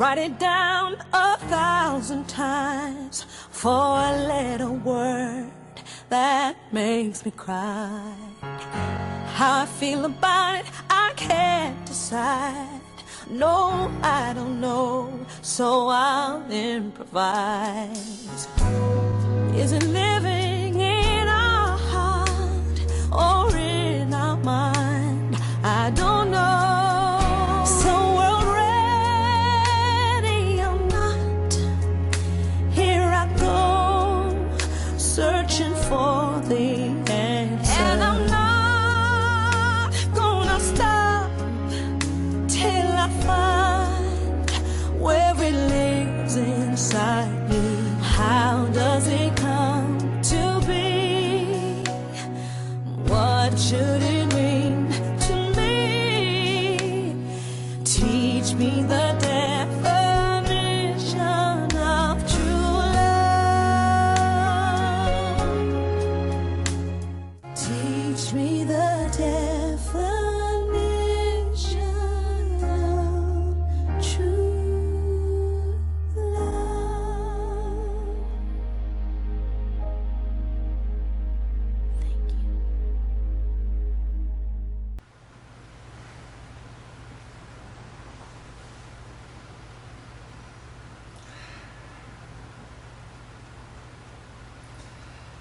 Write it down 1,000 times for a little word that makes me cry. How I feel about it, I can't decide. No, I don't know, so I'll improvise. Is it living in our heart or in our mind? I don't know. So world ready or not, here I go, searching for the answer. And I'm not gonna stop till I find where it lives inside me. How does it come to be? What should it mean to me? Teach me the definition of true love. Teach me the definition of true love. Thank you.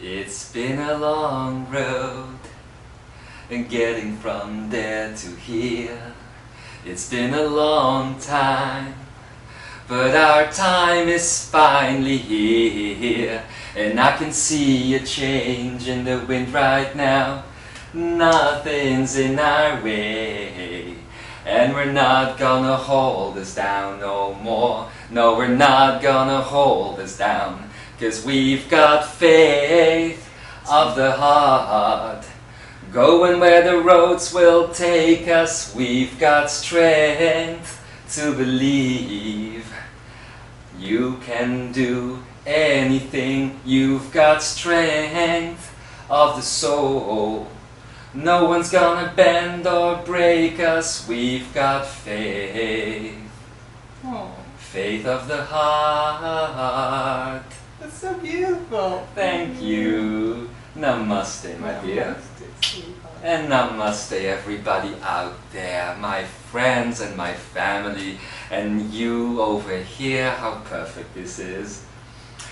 It's been a long road, and getting from there to here. It's been a long time, but our time is finally here. And I can see a change in the wind right now. Nothing's in our way, and we're not gonna hold us down no more. No, we're not gonna hold us down, 'cause we've got faith of the heart, going where the roads will take us. We've got strength to believe you can do anything. You've got strength of the soul. No one's gonna bend or break us. We've got faith. Oh, Faith of the heart. that's so beautiful. Thank you. Namaste, my dear. And namaste, everybody out there, my friends and my family, and you over here. How perfect this is.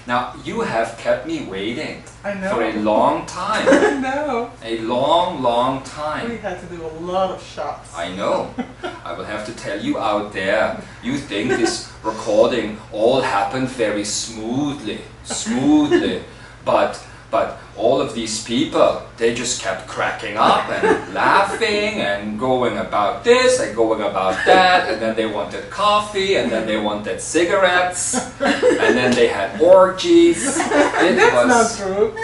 Now, you have kept me waiting I know. for a long time. I know. A long, long We time. had to do a lot of shots. I know. I will have to tell you out there, you think this recording all happened very smoothly, but all of these people, they just kept cracking up and laughing and going about this and going about that, and then they wanted coffee, and then they wanted cigarettes, and then they had orgies. That's not true.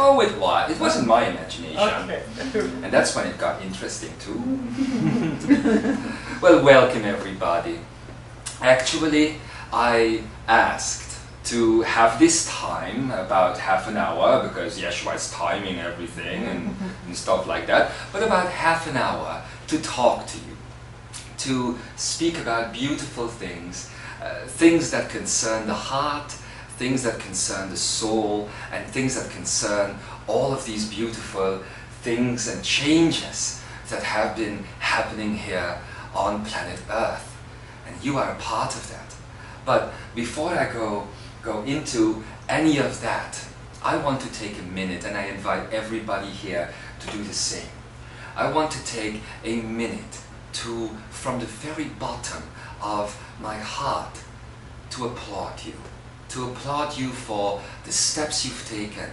Oh, it was. It wasn't my imagination. Okay. And that's when it got interesting too. Well, welcome everybody. Actually, I asked to have this time, about half an hour, because Yeshua is timing everything and stuff like that, but about half an hour to talk to you, to speak about beautiful things, things that concern the heart, things that concern the soul, and things that concern all of these beautiful things and changes that have been happening here on planet Earth. And you are a part of that. But before I go into any of that, I want to take a minute, and I invite everybody here to do the same. I want to take a minute to, from the very bottom of my heart, to applaud you for the steps you've taken,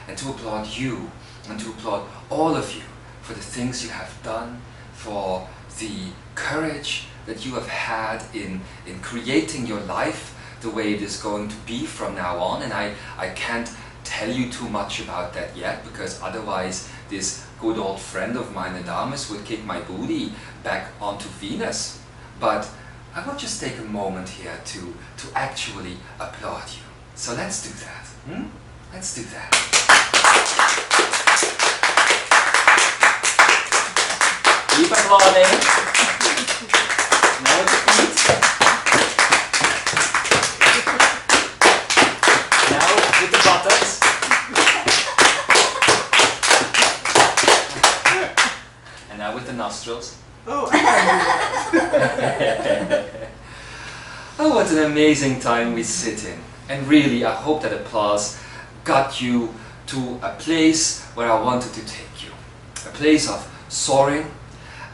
and to applaud you, and to applaud all of you for the things you have done, for the courage that you have had in creating your life the way it is going to be from now on. And I can't tell you too much about that yet, because otherwise this good old friend of mine, Adamus, would kick my booty back onto Venus. But I will just take a moment here to actually applaud you. So let's do that. Let's do that. Keep applauding. Now the feet. nostrils? Oh, I can't do that. Oh, what an amazing time we sit in. And really, I hope that applause got you to a place where I wanted to take you. A place of soaring,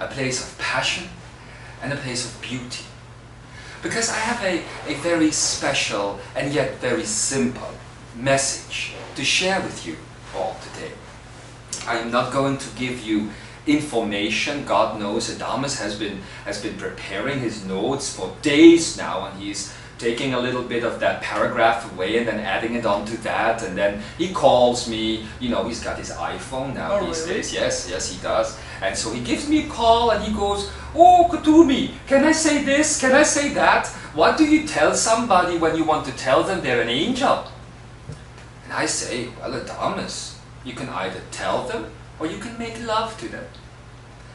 a place of passion, and a place of beauty. Because I have a very special and yet very simple message to share with you all today. I am not going to give you information. God knows Adamus has been preparing his notes for days now, and he's taking a little bit of that paragraph away and then adding it onto that, and then he calls me. You know, he's got his iPhone now these days. Yes, he does. And so he gives me a call and he goes, "Oh, Kuthumi, can I say this? Can I say that? What do you tell somebody when you want to tell them they're an angel?" And I say, "Well, Adamus, you can either tell them or you can make love to them.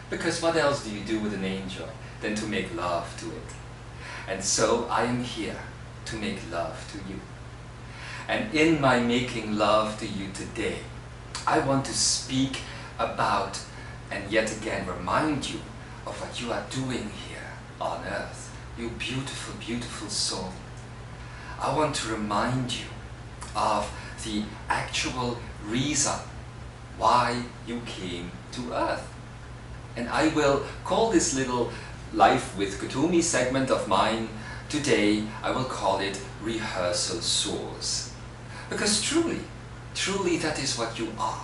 Because what else do you do with an angel than to make love to it?" And so I am here to make love to you. And in my making love to you today, I want to speak about and yet again remind you of what you are doing here on earth. You beautiful, beautiful soul. I want to remind you of the actual reason why you came to earth. And I will call this little Life with Kuthumi segment of mine today, I will call it Rehearsal Source. Because truly that is what you are.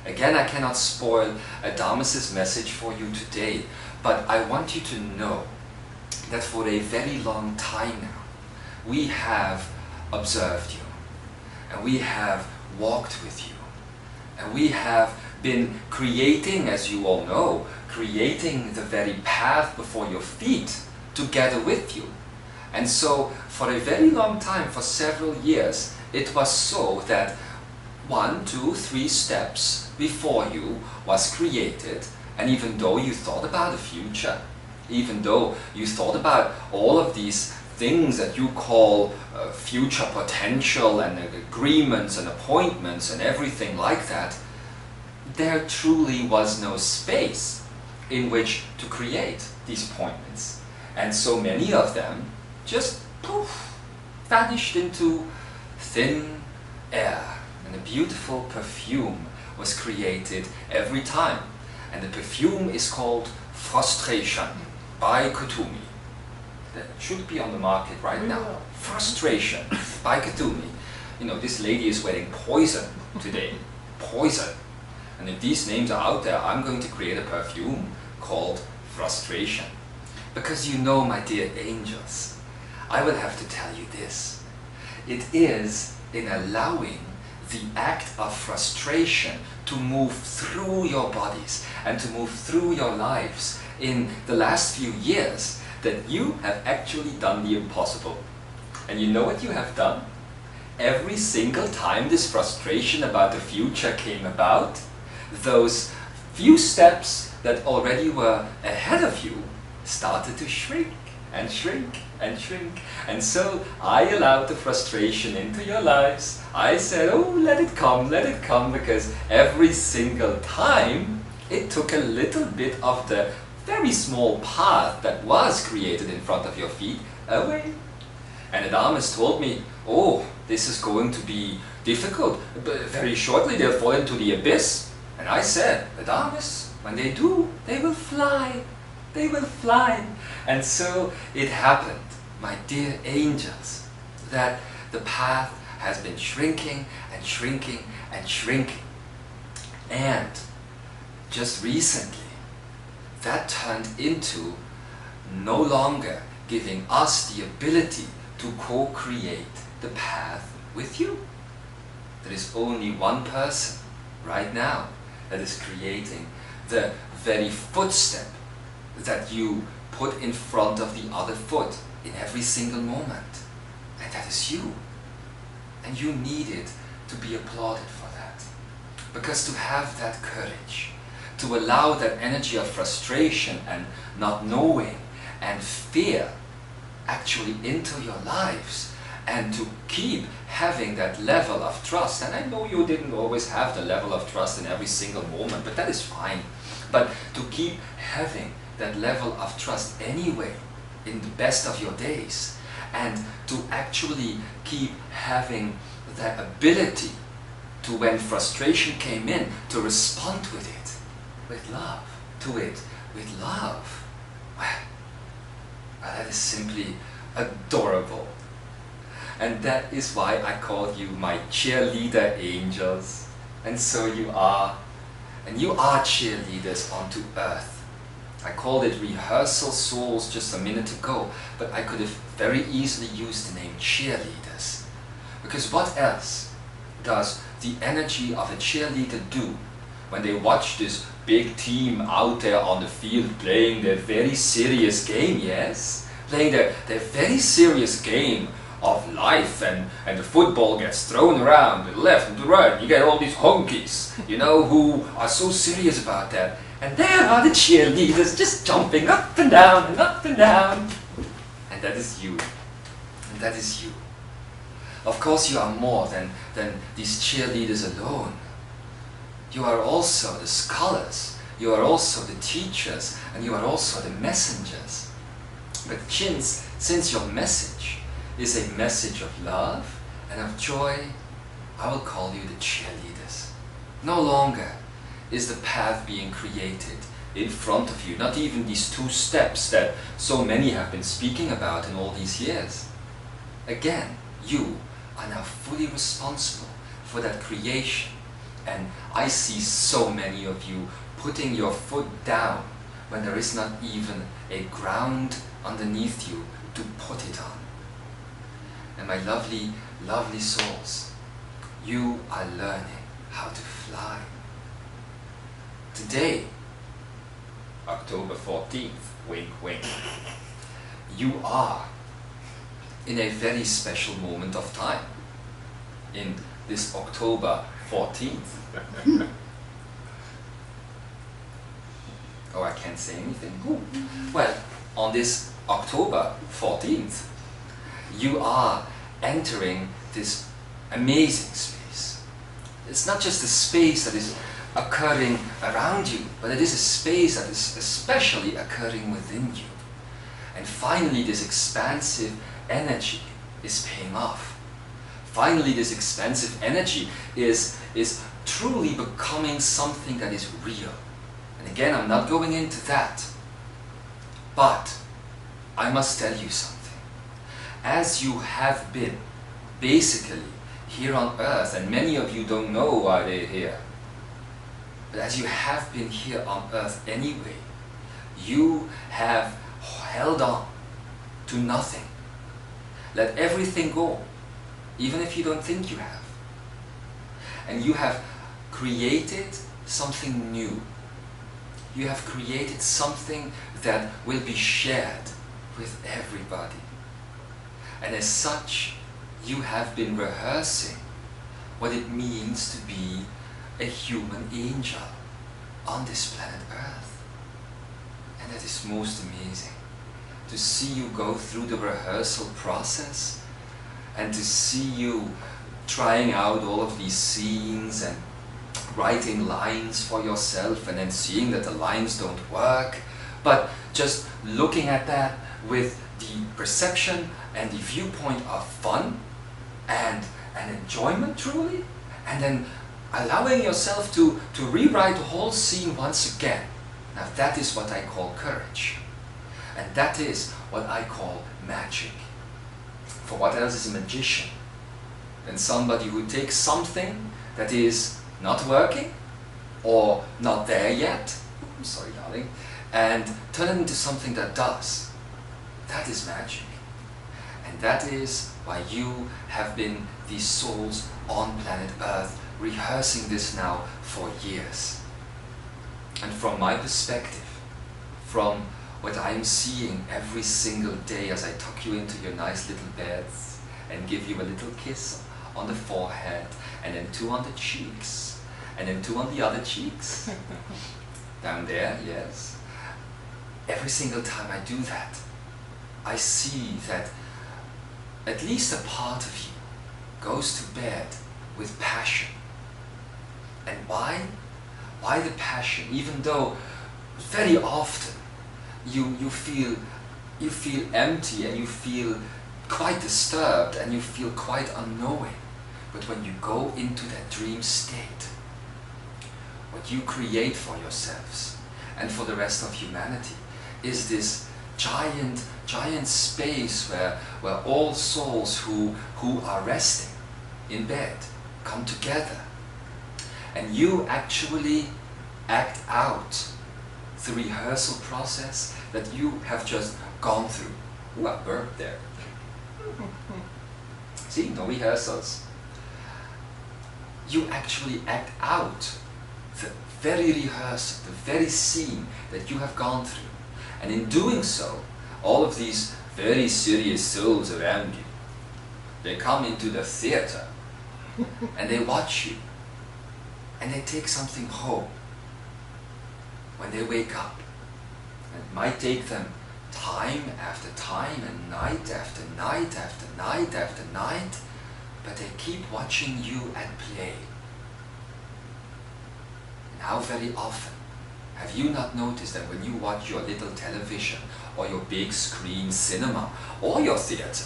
Again, I cannot spoil Adamus's message for you today, but I want you to know that for a very long time now, we have observed you, and we have walked with you, and we have been creating, as you all know, creating the very path before your feet together with you. And so for a very long time, for several years, it was so that 1, 2, 3 steps before you was created, and even though you thought about the future, even though you thought about all of these things that you call future potential and agreements and appointments and everything like that, there truly was no space in which to create these appointments. And so many of them just poof, vanished into thin air, and a beautiful perfume was created every time. And the perfume is called Frustration by Kuthumi. That should be on the market right now. Frustration by Kuthumi. You know, this lady is wearing poison today. Poison. And if these names are out there, I'm going to create a perfume called Frustration. Because you know, my dear angels, I will have to tell you this. It is in allowing the act of frustration to move through your bodies and to move through your lives in the last few years that you have actually done the impossible. And you know what you have done? Every single time this frustration about the future came about, those few steps that already were ahead of you started to shrink and shrink and shrink. And so I allowed the frustration into your lives. I said, oh, let it come, because every single time it took a little bit of the very small path that was created in front of your feet away. And Adamus told me, oh, this is going to be difficult, but very shortly they'll fall into the abyss. And I said, Adamus, when they do, they will fly. They will fly. And so it happened, my dear angels, that the path has been shrinking and shrinking and shrinking. And just recently, that turned into no longer giving us the ability to co-create the path with you. There is only one person right now that is creating the very footstep that you put in front of the other foot in every single moment. And that is you. And you needed to be applauded for that. Because to have that courage, to allow that energy of frustration and not knowing and fear actually into your lives, and to keep having that level of trust. And I know you didn't always have the level of trust in every single moment, but that is fine. But to keep having that level of trust anyway in the best of your days, and to actually keep having that ability to, when frustration came in, to respond with it, with love, to it with love. Well, that is simply adorable. And that is why I call you my cheerleader angels. And so you are. And you are cheerleaders onto earth. I called it rehearsal souls just a minute ago, but I could have very easily used the name cheerleaders. Because what else does the energy of a cheerleader do when they watch this big team out there on the field playing their very serious game, yes? Playing their very serious game of life, and the football gets thrown around to the left and to the right. You get all these honkies, you know, who are so serious about that. And there are the cheerleaders just jumping up and down and up and down. And that is you. And that is you. Of course you are more than these cheerleaders alone. You are also the scholars. You are also the teachers. And you are also the messengers. But since your message is a message of love and of joy, I will call you the cheerleaders. No longer is the path being created in front of you, not even these 2 steps that so many have been speaking about in all these years. Again, you are now fully responsible for that creation, and I see so many of you putting your foot down when there is not even a ground underneath you to put it on. And my lovely, lovely souls, you are learning how to fly. Today, October 14th, wink wink, you are in a very special moment of time. In this October 14th. Oh, I can't say anything. Ooh. Well, on this October 14th, you are entering this amazing space. It's not just a space that is occurring around you, but it is a space that is especially occurring within you. And finally, this expansive energy is paying off. Finally, this expansive energy is truly becoming something that is real. And again, I'm not going into that, but I must tell you something. As you have been basically here on earth, and many of you don't know why they're here, but as you have been here on earth anyway, you have held on to nothing. Let everything go, even if you don't think you have. And you have created something new. You have created something that will be shared with everybody. And as such, you have been rehearsing what it means to be a human angel on this planet Earth. And that is most amazing. To see you go through the rehearsal process, and to see you trying out all of these scenes and writing lines for yourself, and then seeing that the lines don't work, but just looking at that with the perception and the viewpoint of fun and enjoyment truly, and then allowing yourself to rewrite the whole scene once again. Now that is what I call courage. And that is what I call magic. For what else is a magician than somebody who takes something that is not working or not there yet, I'm sorry darling, and turn it into something that does. That is magic. And that is why you have been these souls on planet Earth, rehearsing this now for years. And from my perspective, from what I am seeing every single day as I tuck you into your nice little beds and give you a little kiss on the forehead, and then 2 on the cheeks, and then 2 on the other cheeks, down there, yes. Every single time I do that, I see that at least a part of you goes to bed with passion. And why? Why the passion? Even though very often you feel empty, and you feel quite disturbed, and you feel quite unknowing. But when you go into that dream state, what you create for yourselves and for the rest of humanity is this giant space where all souls who are resting in bed come together, and you actually act out the rehearsal process that you have just gone through. Ooh, I burped there. See, no rehearsals. You actually act out the very rehearsal, the very scene that you have gone through. And in doing so, all of these very serious souls around you, they come into the theater and they watch you, and they take something home when they wake up. And it might take them time after time, and night after night after night after night, but they keep watching you at play. And how very often have you not noticed that when you watch your little television or your big screen cinema or your theater,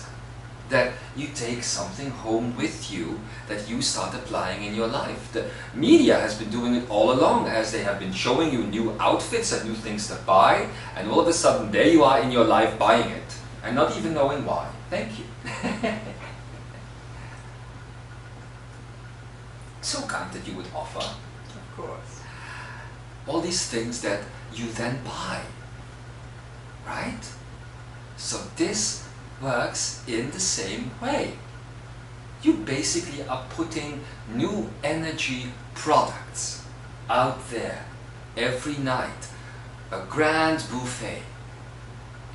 that you take something home with you that you start applying in your life? The media has been doing it all along, as they have been showing you new outfits and new things to buy, and all of a sudden there you are in your life buying it and not even knowing why. Thank you. So kind that you would offer. Of course. All these things that you then buy, right? So this works in the same way. You basically are putting new energy products out there every night. A grand buffet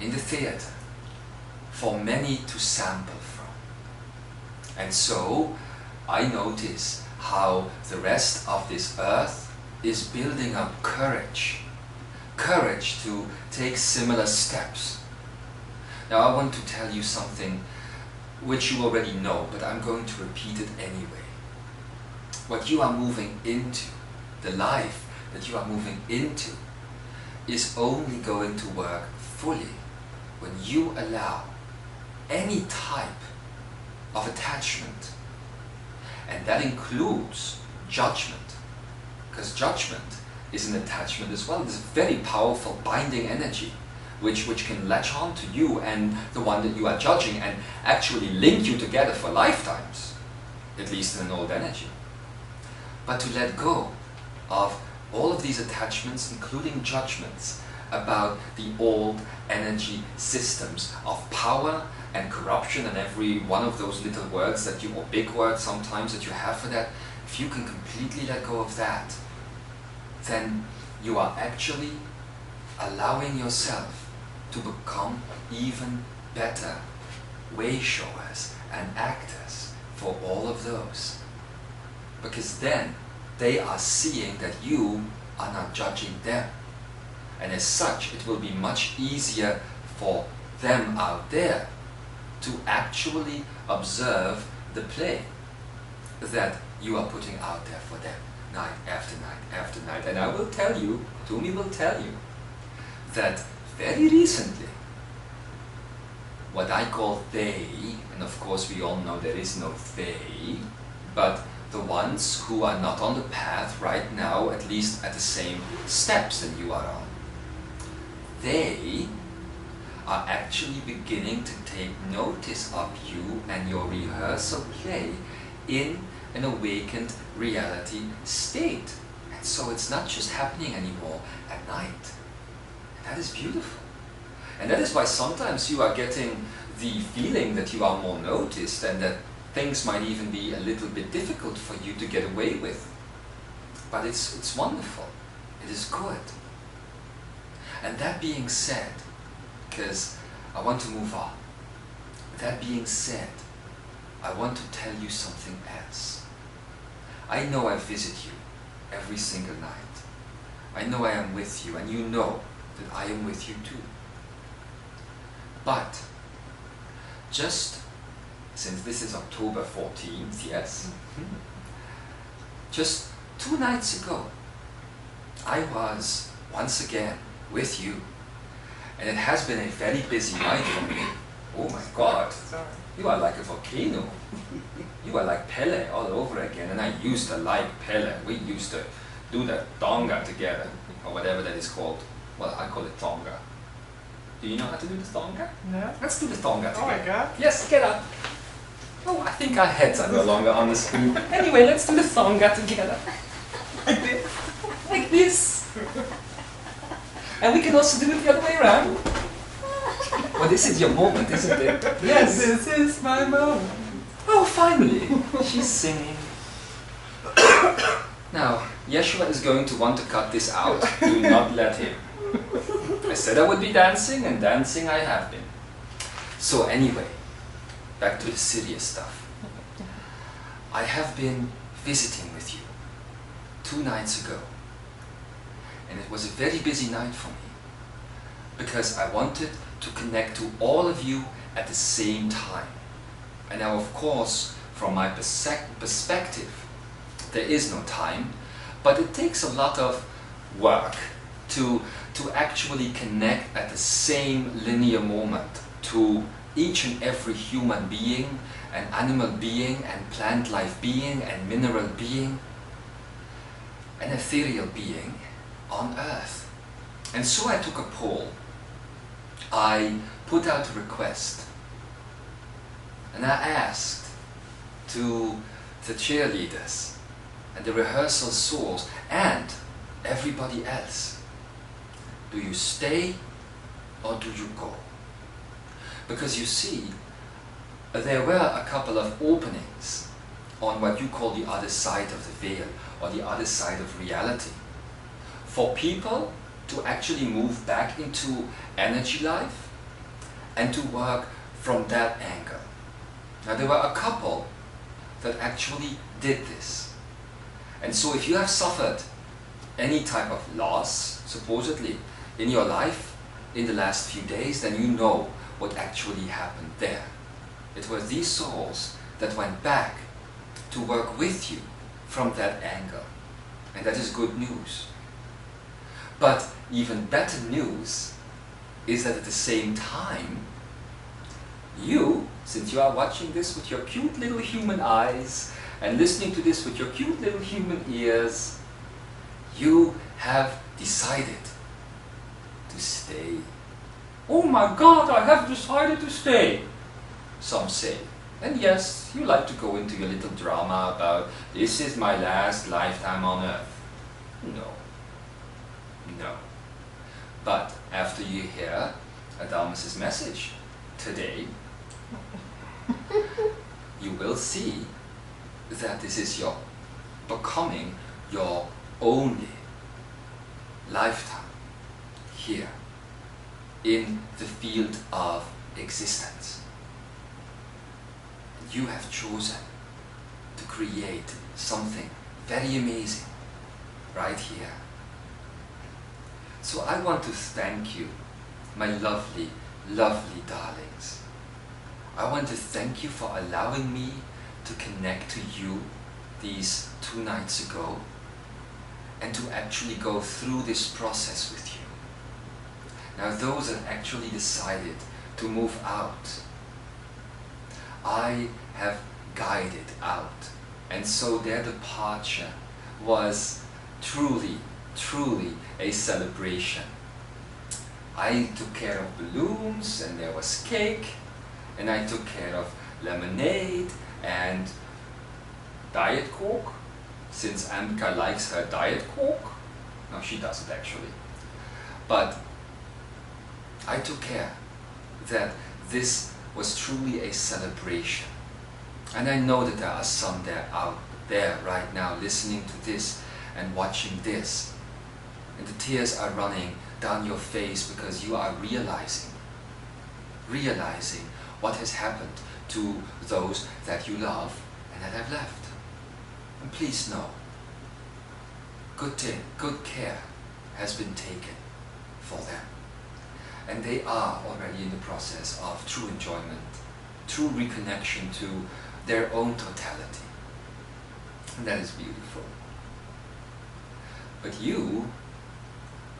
in the theater for many to sample from. And so I notice how the rest of this earth is building up courage. Courage to take similar steps. Now I want to tell you something which you already know, but I'm going to repeat it anyway. What you are moving into, the life that you are moving into, is only going to work fully when you allow any type of attachment. And that includes judgment. Because judgment is an attachment as well. It's a very powerful binding energy which can latch on to you and the one that you are judging, and actually link you together for lifetimes, at least in an old energy. But to let go of all of these attachments, including judgments about the old energy systems of power and corruption and every one of those little words that you, or big words sometimes that you have for that, if you can completely let go of that, then you are actually allowing yourself to become even better way showers and actors for all of those. Because then they are seeing that you are not judging them. And as such, it will be much easier for them out there to actually observe the play that you are putting out there for them, night after night after night. And I will tell you, Kuthumi will tell you, that very recently, what I call they, and of course we all know there is no they, but the ones who are not on the path right now, at least at the same steps that you are on, they are actually beginning to take notice of you and your rehearsal play in an awakened reality state. And so it's not just happening anymore at night. And that is beautiful. And that is why sometimes you are getting the feeling that you are more noticed and that things might even be a little bit difficult for you to get away with. But it's wonderful. It is good. And that being said, because I want to move on, that being said, I want to tell you something else. I know I visit you every single night. I know I am with you, and you know that I am with you too. But just since this is October 14th, yes, just 2 nights ago, I was once again with you. And it has been a very busy night for me. Oh my God, you are like a volcano. You are like Pele all over again, and I used to like Pele. We used to do the thonga together, or whatever that is called. Well, I call it thonga. Do you know how to do the thonga? No. Let's do the thonga together. Oh my God. Yes, get up. Oh, I think our heads are no longer on the screen. Anyway, let's do the thonga together. Like this. Like this. And we can also do it the other way around. Well, this is your moment, isn't it? Yes. This is my moment. Oh, finally. She's singing. Now, Yeshua is going to want to cut this out. Do not let him. I said I would be dancing, and dancing I have been. So anyway, back to the serious stuff. I have been visiting with you 2 nights ago. And it was a very busy night for me, because I wanted to connect to all of you at the same time. And now, of course, from my perspective, there is no time, but it takes a lot of work to actually connect at the same linear moment to each and every human being, and animal being, and plant life being, and mineral being, and ethereal being on Earth. And so I took a poll. I put out a request, and I asked to the cheerleaders and the rehearsal souls and everybody else, do you stay or do you go? Because you see, there were a couple of openings on what you call the other side of the veil, or the other side of reality, for people to actually move back into energy life and to work from that angle. Now, there were a couple that actually did this. And so if you have suffered any type of loss, supposedly, in your life in the last few days, then you know what actually happened there. It was these souls that went back to work with you from that angle. And that is good news. But even better news is that at the same time, you, since you are watching this with your cute little human eyes and listening to this with your cute little human ears, you have decided to stay. Oh my God, I have decided to stay, some say. And yes, you like to go into your little drama about, this is my last lifetime on Earth. No. No. But after you hear Adalmas's message today, you will see that this is your becoming your only lifetime here in the field of existence. You have chosen to create something very amazing right here. So I want to thank you, my lovely, lovely darlings. I want to thank you for allowing me to connect to you these 2 nights ago and to actually go through this process with you. Now, those that actually decided to move out, I have guided out, and so their departure was truly, truly a celebration. I took care of balloons, and there was cake, and I took care of lemonade and Diet Coke, since Amka likes her Diet Coke. No, she doesn't actually. But I took care that this was truly a celebration. And I know that there are some there out there right now listening to this and watching this, and the tears are running down your face because you are realizing what has happened to those that you love and that have left. And please know, good care has been taken for them. And they are already in the process of true enjoyment, true reconnection to their own totality. And that is beautiful. But you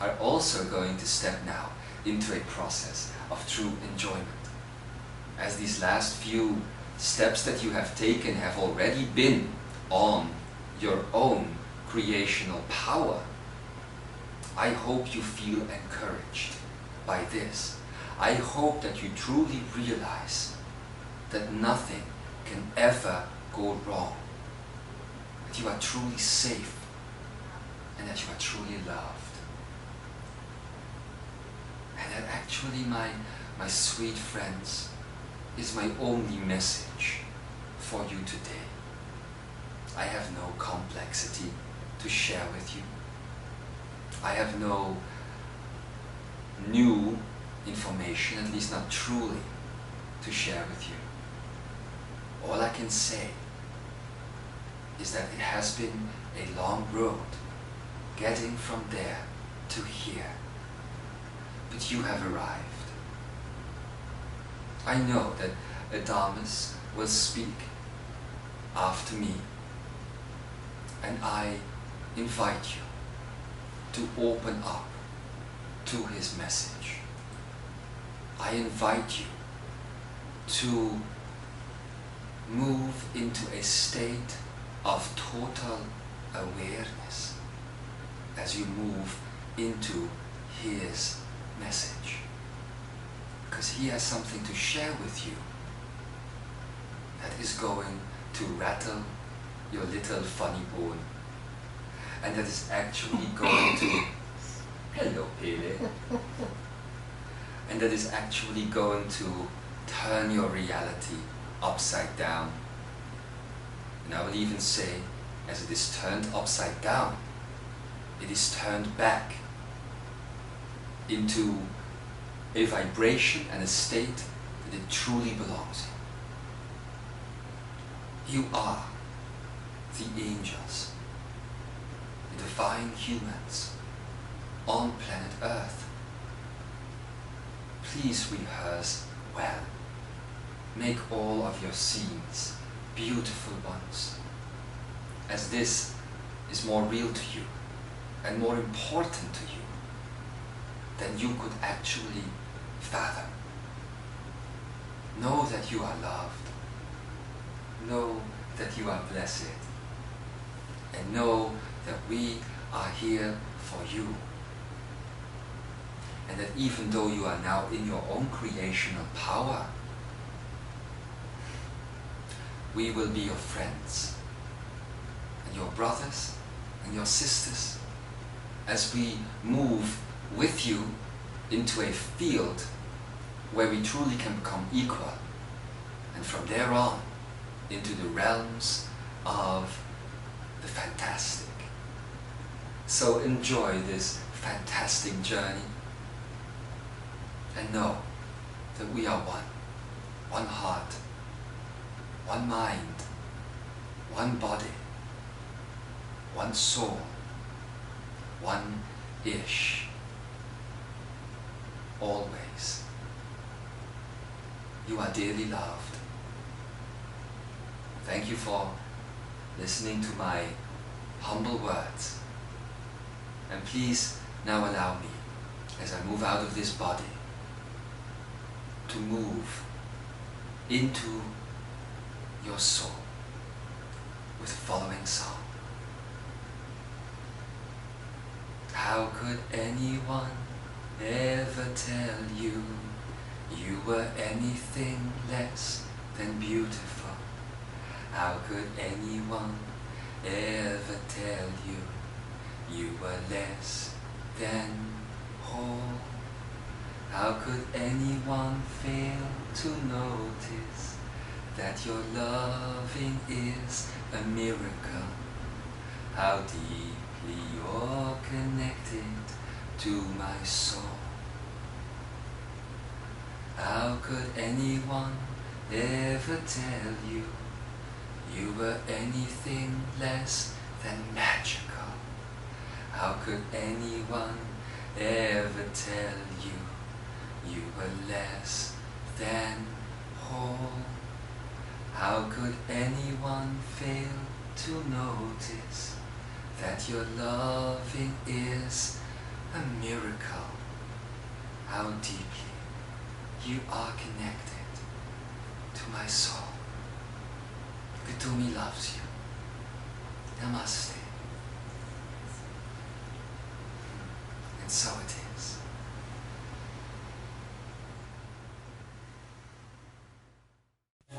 are also going to step now into a process of true enjoyment. As these last few steps that you have taken have already been on your own creational power, I hope you feel encouraged by this. I hope that you truly realize that nothing can ever go wrong, that you are truly safe, and that you are truly loved. And that actually, my sweet friends, is my only message for you today. I have no complexity to share with you. I have no new information, at least not truly, to share with you. All I can say is that it has been a long road getting from there to here, but you have arrived. I know that Adamus will speak after me, and I invite you to open up to his message. I invite you to move into a state of total awareness as you move into his message, because he has something to share with you that is going to rattle your little funny bone, and that is actually going to hello Pele, and that is actually going to turn your reality upside down. And I will even say, as it is turned upside down, it is turned back into a vibration and a state that it truly belongs in. You are the angels, the divine humans on planet Earth. Please rehearse well. Make all of your scenes beautiful ones, as this is more real to you and more important to you than you could actually fathom. Know that you are loved. Know that you are blessed. And know that we are here for you. And that even though you are now in your own creational power, we will be your friends and your brothers and your sisters as we move with you into a field where we truly can become equal, and from there on into the realms of the fantastic. So enjoy this fantastic journey and know that we are one heart, one mind, one body, one soul, one ish, always. You are dearly loved. Thank you for listening to my humble words. And please now allow me, as I move out of this body, to move into your soul with the following song. How could anyone ever tell you you were anything less than beautiful? How could anyone ever tell you you were less than whole? How could anyone fail to notice that your loving is a miracle? How deeply you're connected to my soul. How could anyone ever tell you you were anything less than magical? How could anyone ever tell you you were less than whole? How could anyone fail to notice that your loving is A miracle. How deeply you are connected to my soul. Kuthumi loves you. Namaste. And so it is.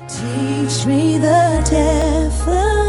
Teach me the depth of